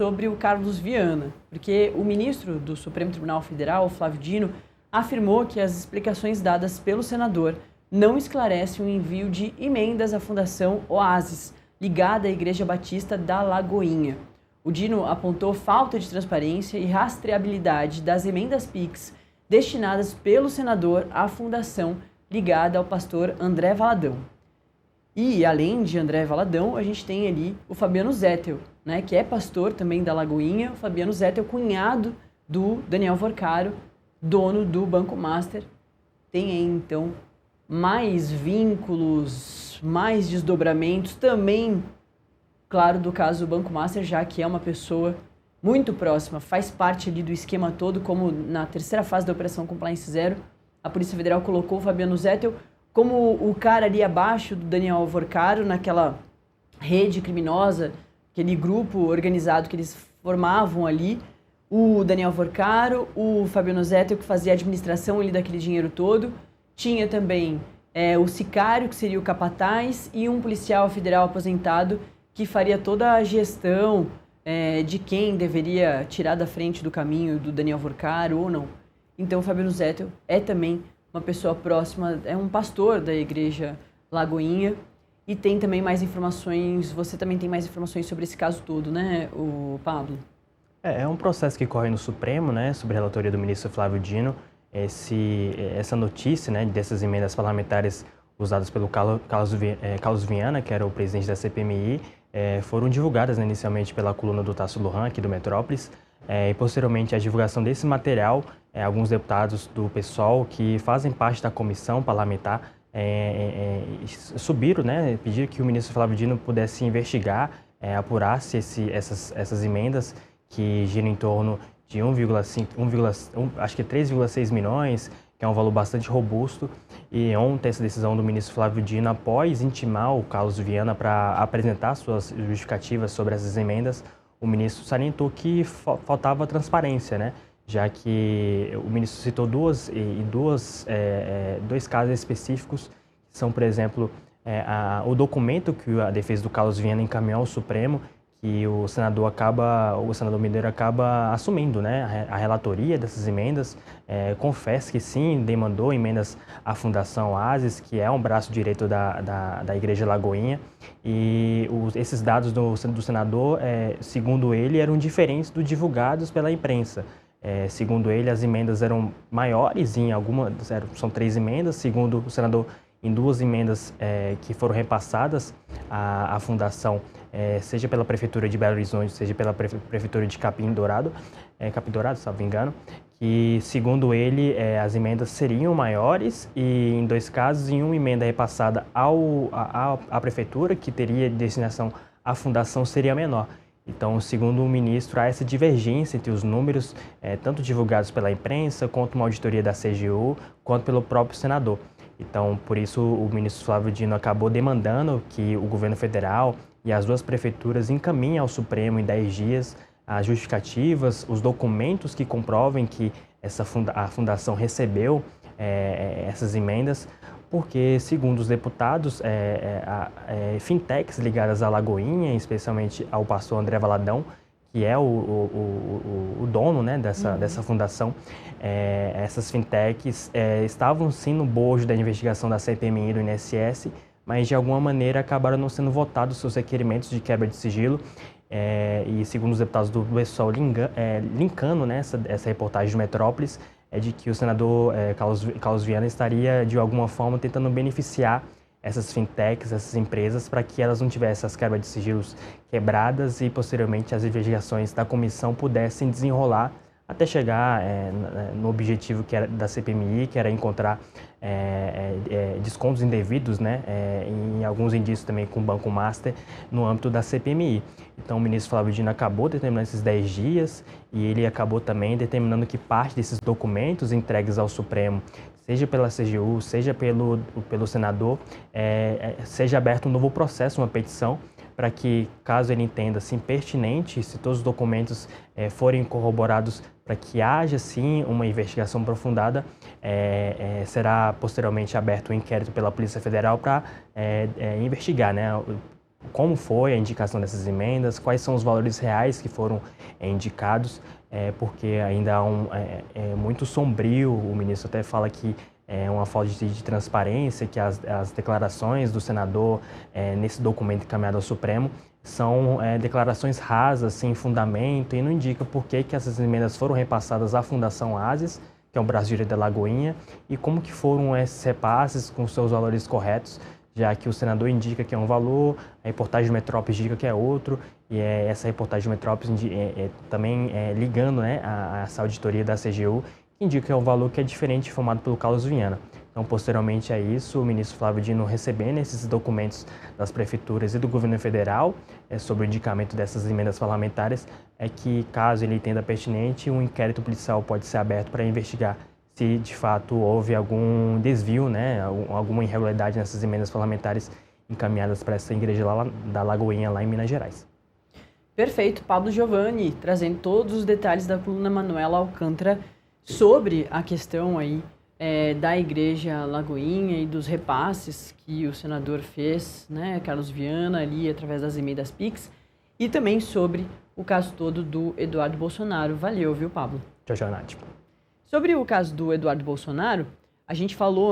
sobre o Carlos Viana, porque o ministro do Supremo Tribunal Federal, Flávio Dino, afirmou que as explicações dadas pelo senador não esclarecem o envio de emendas à Fundação Oasis, ligada à Igreja Batista da Lagoinha. O Dino apontou falta de transparência e rastreabilidade das emendas PIX destinadas pelo senador à fundação ligada ao pastor André Valadão. E, além de André Valadão, a gente tem ali o Fabiano Zettel, né, que é pastor também da Lagoinha. O Fabiano Zettel, cunhado do Daniel Vorcaro, dono do Banco Master. Tem aí, então, mais vínculos, mais desdobramentos também, claro, do caso do Banco Master, já que é uma pessoa muito próxima, faz parte ali do esquema todo, como na terceira fase da Operação Compliance Zero, a Polícia Federal colocou o Fabiano Zettel como o cara ali abaixo do Daniel Vorcaro, naquela rede criminosa, aquele grupo organizado que eles formavam ali, o Daniel Vorcaro, o Fabiano Zettel, que fazia a administração ali daquele dinheiro todo, tinha também o sicário, que seria o capataz, e um policial federal aposentado, que faria toda a gestão de quem deveria tirar da frente do caminho do Daniel Vorcaro ou não. Então, o Fabiano Zettel é também uma pessoa próxima, é um pastor da Igreja Lagoinha, e tem também mais informações, você também tem mais informações sobre esse caso todo, né, o Pablo? É um processo que corre no Supremo, né, sob a relatoria do ministro Flávio Dino. Essa notícia, né, dessas emendas parlamentares usadas pelo Carlos Viana, que era o presidente da CPMI, foram divulgadas, né, inicialmente pela coluna do Tasso Lohan, aqui do Metrópolis, e posteriormente a divulgação desse material, alguns deputados do PSOL que fazem parte da comissão parlamentar subiram, né, pediram que o ministro Flávio Dino pudesse investigar, apurasse essas emendas que giram em torno de 3,6 milhões, que é um valor bastante robusto. E ontem essa decisão do ministro Flávio Dino, após intimar o Carlos Viana para apresentar suas justificativas sobre essas emendas, o ministro salientou que faltava transparência, né? Já que o ministro citou dois casos específicos, que são, por exemplo, o documento que a defesa do Carlos Viana encaminhou ao Supremo, que o senador Mineiro acaba assumindo, né, a relatoria dessas emendas, confessa que sim, demandou emendas à Fundação Oasis, que é um braço direito da Igreja Lagoinha, e esses dados do senador, segundo ele, eram diferentes dos divulgados pela imprensa. Segundo ele, as emendas eram maiores, são 3 emendas, segundo o senador, em 2 emendas que foram repassadas à Fundação, seja pela Prefeitura de Belo Horizonte, seja pela Prefeitura de Capim Dourado, se não me engano, que, segundo ele, as emendas seriam maiores, e em 2 casos, em uma emenda repassada à Prefeitura, que teria destinação à Fundação, seria menor. Então, segundo o ministro, há essa divergência entre os números, tanto divulgados pela imprensa, quanto uma auditoria da CGU, quanto pelo próprio senador. Então, por isso, o ministro Flávio Dino acabou demandando que o governo federal e as 2 prefeituras encaminhem ao Supremo em 10 dias as justificativas, os documentos que comprovem que a fundação recebeu essas emendas, porque, segundo os deputados, fintechs ligadas à Lagoinha, especialmente ao pastor André Valadão, que é o dono, né, dessa fundação, essas fintechs estavam sim no bojo da investigação da CPMI e do INSS, mas de alguma maneira acabaram não sendo votados seus requerimentos de quebra de sigilo, e segundo os deputados do PSOL, linkando, né, essa reportagem do Metrópolis, de que o senador Carlos Viana estaria de alguma forma tentando beneficiar essas fintechs, essas empresas, para que elas não tivessem as quebras de sigilos quebradas e, posteriormente, as investigações da comissão pudessem desenrolar até chegar no objetivo que era da CPMI, que era encontrar descontos indevidos, né, em alguns indícios também com o Banco Master no âmbito da CPMI. Então, o ministro Flávio Dino acabou determinando esses 10 dias, e ele acabou também determinando que parte desses documentos entregues ao Supremo, seja pela CGU, seja pelo senador, seja aberto um novo processo, uma petição, para que, caso ele entenda assim pertinente, se todos os documentos forem corroborados, para que haja sim uma investigação aprofundada, será posteriormente aberto um inquérito pela Polícia Federal para investigar, né, como foi a indicação dessas emendas, quais são os valores reais que foram indicados, porque ainda é muito sombrio. O ministro até fala que é uma falta de transparência, que as declarações do senador nesse documento encaminhado ao Supremo são declarações rasas, sem fundamento, e não indica por que essas emendas foram repassadas à Fundação Ásias, que é um braço direito da Lagoinha, e como que foram esses repasses com seus valores corretos, já que o senador indica que é um valor, a reportagem de Metrópolis indica que é outro, e essa reportagem de Metrópolis também ligando, né, a essa auditoria da CGU, que indica que é um valor que é diferente, informado pelo Carlos Viana. Então, posteriormente a isso, o ministro Flávio Dino, recebendo esses documentos das prefeituras e do governo federal sobre o indicamento dessas emendas parlamentares, é que, caso ele entenda pertinente, um inquérito policial pode ser aberto para investigar se de fato houve algum desvio, né, alguma irregularidade nessas emendas parlamentares encaminhadas para essa igreja lá da Lagoinha, lá em Minas Gerais. Perfeito, Pablo Giovanni, trazendo todos os detalhes da coluna Manuela Alcântara sobre a questão aí da Igreja Lagoinha e dos repasses que o senador fez, né, Carlos Viana, ali através das emendas PIX, e também sobre o caso todo do Eduardo Bolsonaro. Valeu, viu, Pablo? Tchau, tchau, Nath. Sobre o caso do Eduardo Bolsonaro, a gente falou